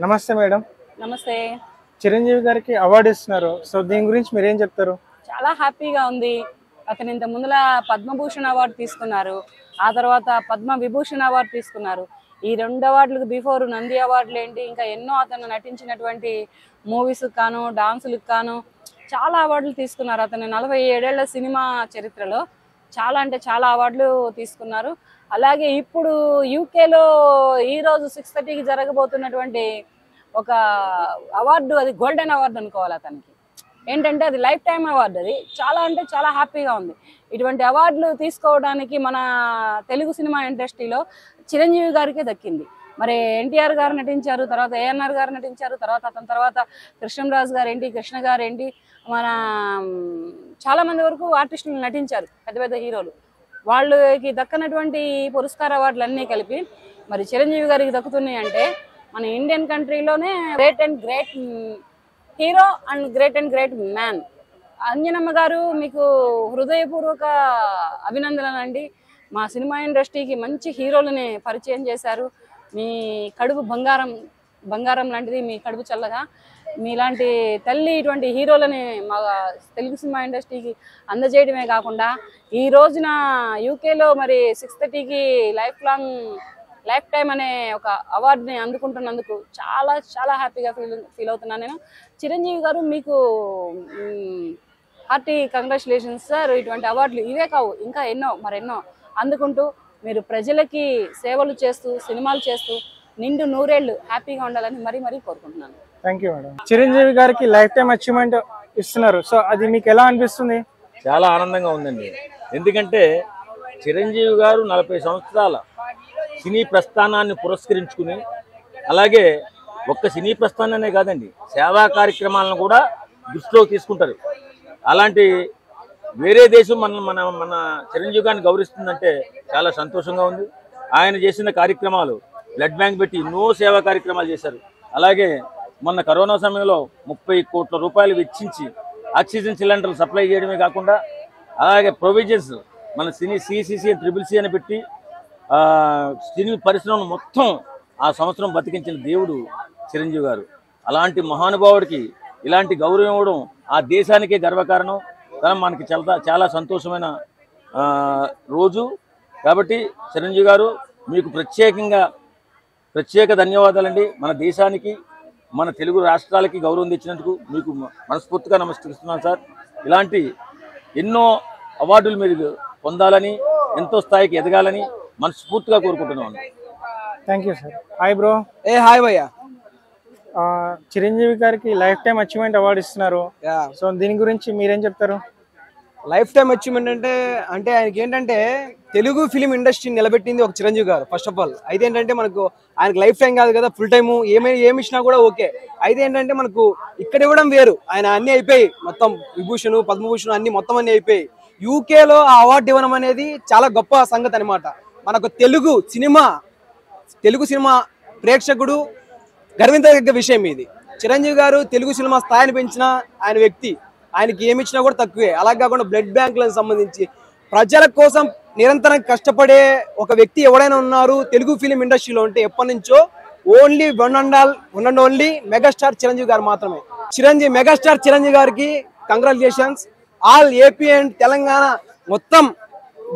నమస్తే మేడం. నమస్తే. చిరంజీవి గారికి అవార్డు ఇస్తున్నారు. సో దీని గురించి మీరేం చెప్తారు? చాలా హ్యాపీగా ఉంది. అతను ఇంత ముందుల పద్మభూషణ్ అవార్డు తీసుకున్నారు, ఆ తర్వాత పద్మ విభూషణ్ అవార్డు తీసుకున్నారు. ఈ 2 అవార్డులకు బిఫోర్ నంది అవార్డులు ఏంటి, ఇంకా ఎన్నో అతను నటించినటువంటి మూవీస్కి కాను, డాన్సులకు కాను చాలా అవార్డులు తీసుకున్నారు. అతను 47 ఏళ్ల సినిమా చరిత్రలో చాలా అంటే చాలా అవార్డులు తీసుకున్నారు. అలాగే ఇప్పుడు యూకేలో ఈరోజు 6:30కి జరగబోతున్నటువంటి ఒక అవార్డు, అది గోల్డెన్ అవార్డు అనుకోవాలి. అతనికి ఏంటంటే అది లైఫ్ టైం అవార్డు. అది చాలా అంటే చాలా హ్యాపీగా ఉంది. ఇటువంటి అవార్డులు తీసుకోవడానికి మన తెలుగు సినిమా ఇండస్ట్రీలో చిరంజీవి గారికే దక్కింది. మరి ఎన్టీఆర్ గారు నటించారు, తర్వాత ఏఎన్ఆర్ గారు నటించారు, తర్వాత అతని తర్వాత కృష్ణరాజు గారు ఏంటి, కృష్ణ గారు ఏంటి, మన చాలామంది వరకు ఆర్టిస్టులు నటించారు, పెద్ద పెద్ద హీరోలు. వాళ్ళకి దక్కనటువంటి పురస్కార అవార్డులన్నీ కలిపి మరి చిరంజీవి గారికి దక్కుతున్నాయి అంటే మన ఇండియన్ కంట్రీలోనే great and great hero and great man. Anjanamma గారు మీకు హృదయపూర్వక అభినందనలు అండి. మా సినిమా ఇండస్ట్రీకి మంచి హీరోలని పరిచయం చేశారు. మీ కడుపు బంగారం లాంటిది, మీ కడుపు చల్లగా. మీలాంటి తల్లి ఇటువంటి హీరోలని మా తెలుగు సినిమా ఇండస్ట్రీకి అందజేయడమే కాకుండా ఈ రోజున యూకేలో మరి 6:30కి లైఫ్ టైం అనే ఒక అవార్డుని అందుకుంటున్నందుకు చాలా చాలా హ్యాపీగా ఫీల్ అవుతున్నాను నేను. చిరంజీవి గారు మీకు హార్టీ కంగ్రాచులేషన్స్ సార్. ఇటువంటి అవార్డులు ఇవే కావు, ఇంకా మరెన్నో అందుకుంటూ మీరు ప్రజలకి సేవలు చేస్తూ, సినిమాలు చేస్తూ నిండు 100 ఏళ్ళు హ్యాపీగా ఉండాలని మరీ కోరుకుంటున్నాను. Thank you madam. చిరంజీవి గారికి లైఫ్ టైం అచీవ్మెంట్ ఇస్తున్నారు. సో అది మీకు ఎలా అనిపిస్తుంది? చాలా ఆనందంగా ఉందండి. ఎందుకంటే చిరంజీవి గారు 40 సంవత్సరాల సినీ ప్రస్థానాన్ని పురస్కరించుకుని, అలాగే ఒక్క సినీ ప్రస్థానాన్నే కాదండి, సేవా కార్యక్రమాలను కూడా దృష్టిలోకి తీసుకుంటారు. అలాంటి వేరే దేశం మన చిరంజీవి గారిని గౌరవిస్తుందంటే చాలా సంతోషంగా ఉంది. ఆయన చేసిన కార్యక్రమాలు, బ్లడ్ బ్యాంక్ పెట్టి ఎన్నో సేవా కార్యక్రమాలు చేశారు. అలాగే మొన్న కరోనా సమయంలో 30 కోట్ల రూపాయలు వెచ్చించి ఆక్సిజన్ సిలిండర్లు సప్లై చేయడమే కాకుండా, అలాగే ప్రొవిజన్స్ మన సిసిసి CCC అని పెట్టి సినీ పరిశ్రమను మొత్తం ఆ సంవత్సరం బతికించిన దేవుడు చిరంజీవి గారు. అలాంటి మహానుభావుడికి ఇలాంటి గౌరవం ఇవ్వడం ఆ దేశానికే గర్వకారణం. కానీ మనకి చాలా సంతోషమైన రోజు. కాబట్టి చిరంజీవి గారు మీకు ప్రత్యేక ధన్యవాదాలండి. మన దేశానికి, మన తెలుగు రాష్ట్రాలకి గౌరవం తెచ్చినందుకు మీకు మనస్ఫూర్తిగా నమస్కరిస్తున్నాను సార్. ఇలాంటి ఎన్నో అవార్డులు మీరు పొందాలని, ఎంతో స్థాయికి ఎదగాలని మనస్ఫూర్తిగా కోరుకుంటున్నాను. Thank you sir. Hi bro. Hi భయ్యా. చిరంజీవి గారికి లైఫ్ టైం అచీవ్మెంట్ అవార్డు ఇస్తున్నారు. సో దీని గురించి మీరేం చెప్తారు? లైఫ్ టైం అచీవ్మెంట్ అంటే ఆయనకి ఏంటంటే తెలుగు ఫిలిం ఇండస్ట్రీ నిలబెట్టింది ఒక చిరంజీవి గారు ఫస్ట్ ఆఫ్ ఆల్. అయితే ఏంటంటే మనకు ఆయనకు లైఫ్ టైం కాదు కదా, ఫుల్ టైము ఏమి ఇచ్చినా కూడా ఓకే. అయితే ఏంటంటే మనకు ఇక్కడ ఇవ్వడం వేరు. ఆయన అన్ని అయిపోయి మొత్తం విభూషణ్, పద్మభూషణ్ అన్ని మొత్తం అన్ని అయిపోయి యూకేలో ఆ అవార్డు ఇవ్వడం అనేది చాలా గొప్ప సంగతి అనమాట. మనకు తెలుగు సినిమా ప్రేక్షకుడు గర్వించదగ్గ విషయం ఇది. చిరంజీవి గారు తెలుగు సినిమా స్థాయిని పెంచిన ఆయన వ్యక్తి. ఆయనకి ఏమి ఇచ్చినా కూడా తక్కువే. అలా కాకుండా బ్లడ్ బ్యాంకులకు సంబంధించి ప్రజల కోసం నిరంతరం కష్టపడే ఒక వ్యక్తి ఎవరైనా ఉన్నారు తెలుగు ఫిలిం ఇండస్ట్రీలో అంటే ఎప్పటి నుంచో only one and only megastar Chiranjeevi గారు మాత్రమే. మెగాస్టార్ చిరంజీవి గారికి congratulations. All AP and Telangana మొత్తం,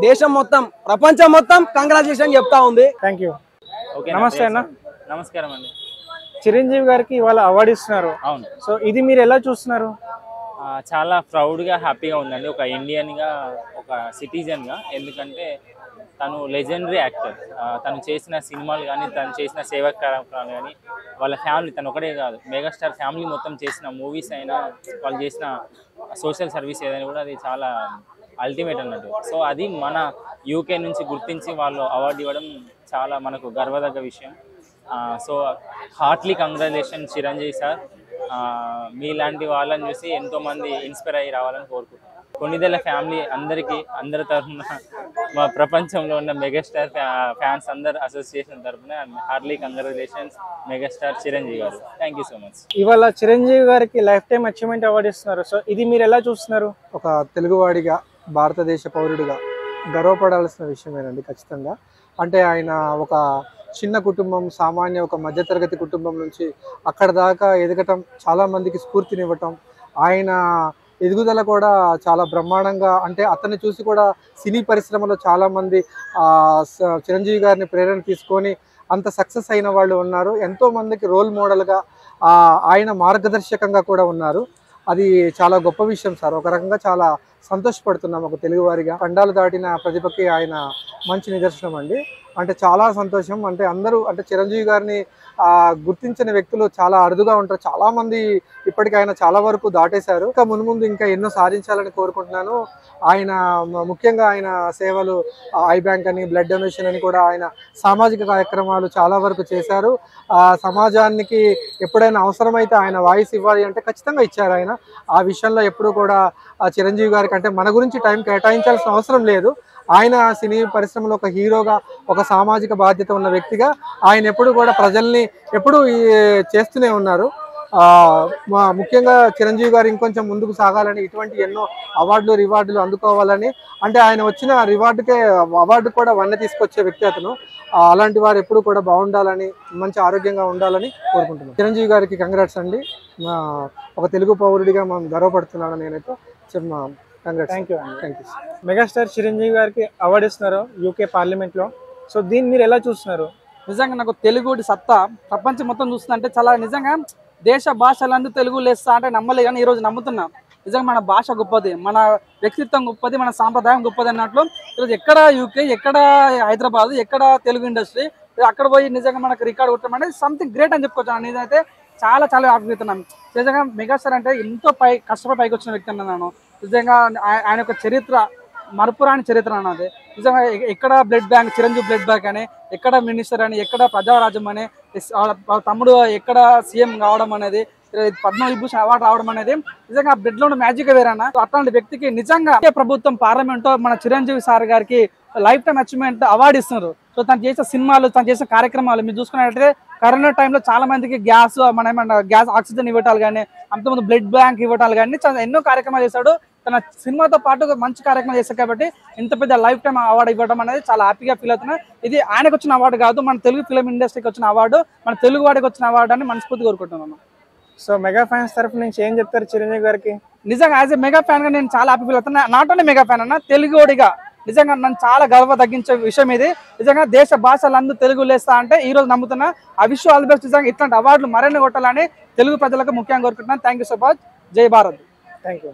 దేశం మొత్తం, ప్రపంచం మొత్తం కంగ్రాచులేషన్ చెప్తా ఉంది. Thank you. నమస్తే అన్న. నమస్కారం అండి. చిరంజీవి గారికి ఇవాళ అవార్డు ఇస్తున్నారు. అవును. సో ఇది మీరు ఎలా చూస్తున్నారు? చాలా ప్రౌడ్గా, హ్యాపీగా ఉందండి ఒక ఇండియన్గా, ఒక సిటిజన్గా. ఎందుకంటే తను లెజెండరీ యాక్టర్. తను చేసిన సినిమాలు కానీ, తను చేసిన సేవా కార్యక్రమాలు కానీ, వాళ్ళ ఫ్యామిలీ, తను ఒకటే కాదు మెగాస్టార్ ఫ్యామిలీ మొత్తం చేసిన మూవీస్ అయినా, వాళ్ళు చేసిన సోషల్ సర్వీస్ ఏదైనా కూడా అది చాలా అల్టిమేట్ అన్నట్టు. సో అది మన యూకే నుంచి గుర్తించి వాళ్ళు అవార్డు ఇవ్వడం చాలా మనకు గర్వదగ్గ విషయం. So heartly congratulation Chiranjeevi sir. మీలాంటి వాళ్ళని చూసి ఎంతోమంది ఇన్స్పైర్ అయ్యి రావాలని కోరుకుంటున్నాను. కొన్నిదెల ఫ్యామిలీ అందరికీ, అందరి తరఫున, మా ప్రపంచంలో ఉన్న మెగాస్టార్ ఫ్యాన్స్ అందరు అసోసియేషన్ తరఫున హార్ట్లీ కంగ్రాచులేషన్స్ మెగాస్టార్ చిరంజీవి గారు. Thank you so much. ఇవాళ చిరంజీవి గారికి లైఫ్ టైం అచీవ్మెంట్ అవార్డు ఇస్తున్నారు. సో ఇది మీరు ఎలా చూస్తున్నారు? ఒక తెలుగువాడిగా, భారతదేశ పౌరుడిగా గర్వపడాల్సిన విషయమేనండి ఖచ్చితంగా. అంటే ఆయన ఒక చిన్న కుటుంబం, సామాన్య ఒక మధ్యతరగతి కుటుంబం నుంచి అక్కడ దాకా ఎదగటం, చాలా మందికి స్ఫూర్తినివ్వటం, ఆయన ఎదుగుదల కూడా చాలా బ్రహ్మాండంగా, అంటే అతన్ని చూసి కూడా సినీ పరిశ్రమలో చాలామంది చిరంజీవి గారిని ప్రేరణ తీసుకొని అంత సక్సెస్ అయిన వాళ్ళు ఉన్నారు. ఎంతోమందికి రోల్ మోడల్గా ఆయన మార్గదర్శకంగా కూడా ఉన్నారు. అది చాలా గొప్ప విషయం సార్. ఒక రకంగా చాలా సంతోషపడుతున్నాం ఒక తెలుగువారిగా. ఖండాలు దాటిన ప్రతిభకి ఆయన మంచి నిదర్శనం అండి. అంటే చాలా సంతోషం. అంటే అందరూ అంటే చిరంజీవి గారిని గుర్తించిన వ్యక్తులు చాలా అరుదుగా ఉంటారు. చాలామంది ఇప్పటికీ ఆయన చాలా వరకు దాటేశారు. ఇంకా మున్ముందు ఇంకా ఎన్నో సాధించాలని కోరుకుంటున్నాను. ఆయన ముఖ్యంగా ఆయన సేవలు ఐ బ్యాంక్ అని, బ్లడ్ డొనేషన్ అని కూడా ఆయన సామాజిక కార్యక్రమాలు చాలా వరకు చేశారు. సమాజానికి ఎప్పుడైనా అవసరమైతే ఆయన వాయిస్ ఇవ్వాలి అంటే ఖచ్చితంగా ఇచ్చారు ఆయన. ఆ విషయంలో ఎప్పుడూ కూడా చిరంజీవి గారికి అంటే మన గురించి టైం కేటాయించాల్సిన అవసరం లేదు. ఆయన సినీ పరిశ్రమలో ఒక హీరోగా, ఒక సామాజిక బాధ్యత ఉన్న వ్యక్తిగా ఆయన ఎప్పుడు కూడా ప్రజల్ని ఎప్పుడూ చేస్తూనే ఉన్నారు. ముఖ్యంగా చిరంజీవి గారు ఇంకొంచెం ముందుకు సాగాలని, ఇటువంటి ఎన్నో అవార్డులు రివార్డులు అందుకోవాలని, అంటే ఆయన వచ్చిన రివార్డుకే అవార్డు కూడా వన్నె తీసుకొచ్చే వ్యక్తి అతను. అలాంటి వారు ఎప్పుడు కూడా బాగుండాలని, మంచి ఆరోగ్యంగా ఉండాలని కోరుకుంటున్నాను. చిరంజీవి గారికి కంగ్రాట్స్ అండి. ఒక తెలుగు పౌరుడిగా మనం గర్వపడుతున్నాను నేనైతే. థ్యాంక్ యూ అండి. మెగాస్టార్ చిరంజీవి గారికి అవార్డు ఇస్తున్నారు యూకే పార్లమెంట్లో. సో దీన్ని మీరు ఎలా చూస్తున్నారు? నిజంగా నాకు తెలుగుడి సత్తా ప్రపంచం మొత్తం చూస్తుందంటే చాలా నిజంగా దేశ భాషలందరూ తెలుగు లేస్తా అంటే నమ్మలే, కానీ ఈరోజు నమ్ముతున్నా. నిజంగా మన భాష గొప్పది, మన వ్యక్తిత్వం గొప్పది, మన సాంప్రదాయం గొప్పది అన్నట్లు ఈరోజు ఎక్కడ యూకే, ఎక్కడ హైదరాబాద్, ఎక్కడ తెలుగు ఇండస్ట్రీ, అక్కడ పోయి నిజంగా మనకు రికార్డ్ కొట్టడం అంటే సంథింగ్ గ్రేట్ అని చెప్పుకోవచ్చు. నేనైతే చాలా చాలా ఆగ్రహిస్తున్నాను. నిజంగా మెగాస్టార్ అంటే ఎంతో కష్టపడి పైకి వచ్చిన వ్యక్తి అన్నాను. నిజంగా ఆయన యొక్క చరిత్ర మరపురాని చరిత్ర అన్నది. నిజంగా ఎక్కడ blood bank, Chiranjeevi blood bank అని, ఎక్కడ మినిస్టర్ అని, ఎక్కడ ప్రజారాజ్యం అని, తమ్ముడు ఎక్కడ సీఎం కావడం అనేది, పద్మవిభూషణ్ అవార్డు రావడం అనేది నిజంగా బ్లడ్ లో మ్యాజిక్ వేరన్నా. అట్లాంటి వ్యక్తికి నిజంగా ప్రభుత్వం పార్లమెంట్ మన చిరంజీవి సార్ గారికి లైఫ్ టైమ్ అచీవ్మెంట్ అవార్డు ఇస్తున్నారు. సో తను చేసే సినిమాలు, తను చేసే కార్యక్రమాలు మీరు చూసుకున్నట్లయితే కరోనా టైంలో చాలా మందికి గ్యాస్, మన ఏమన్నా గ్యాస్ ఆక్సిజన్ ఇవ్వటాలు కానీ, అంతకుముందు బ్లడ్ బ్యాంక్ ఇవ్వటాలు కానీ ఎన్నో కార్యక్రమాలు చేశాడు. తన సినిమాతో పాటు మంచి కార్యక్రమాలు చేశారు కాబట్టి ఇంత పెద్ద లైఫ్ టైమ్ అవార్డు ఇవ్వడం అనేది చాలా హ్యాపీగా ఫీల్ అవుతున్నా. ఇది ఆయనకు వచ్చిన అవార్డు కాదు, మన తెలుగు ఫిలిం ఇండస్ట్రీకి వచ్చిన అవార్డు, మన తెలుగు వాడికి వచ్చిన అవార్డు అని మనస్ఫూర్తి కోరుకుంటున్నాను. సో మెగా ఫ్యాన్స్ తరఫు నుంచి ఏం చెప్తారు చిరంజీవి గారికి? నిజంగా యాజ్ ఎ మెగా ఫ్యాన్ గా నేను చాలా హ్యాపీ ఫీల్ అవుతున్నా. నాట్ ఓన్లీ మెగా ఫ్యాన్ అన్న, తెలుగుడిగా నిజంగా నన్ను చాలా గర్వ తగ్గించే విషయం ఇది. నిజంగా దేశ భాషలందరూ తెలుగు లేస్తా అంటే ఈ రోజు నమ్ముతున్నా. ఆ విష్ ఆల్ ది బెస్ట్. నిజంగా ఇట్లాంటి అవార్డులు మరిన్ని కొట్టాలని తెలుగు ప్రజలకు ముఖ్యంగా కోరుకుంటున్నాను. Thank you so much. జై భారత్. Thank you.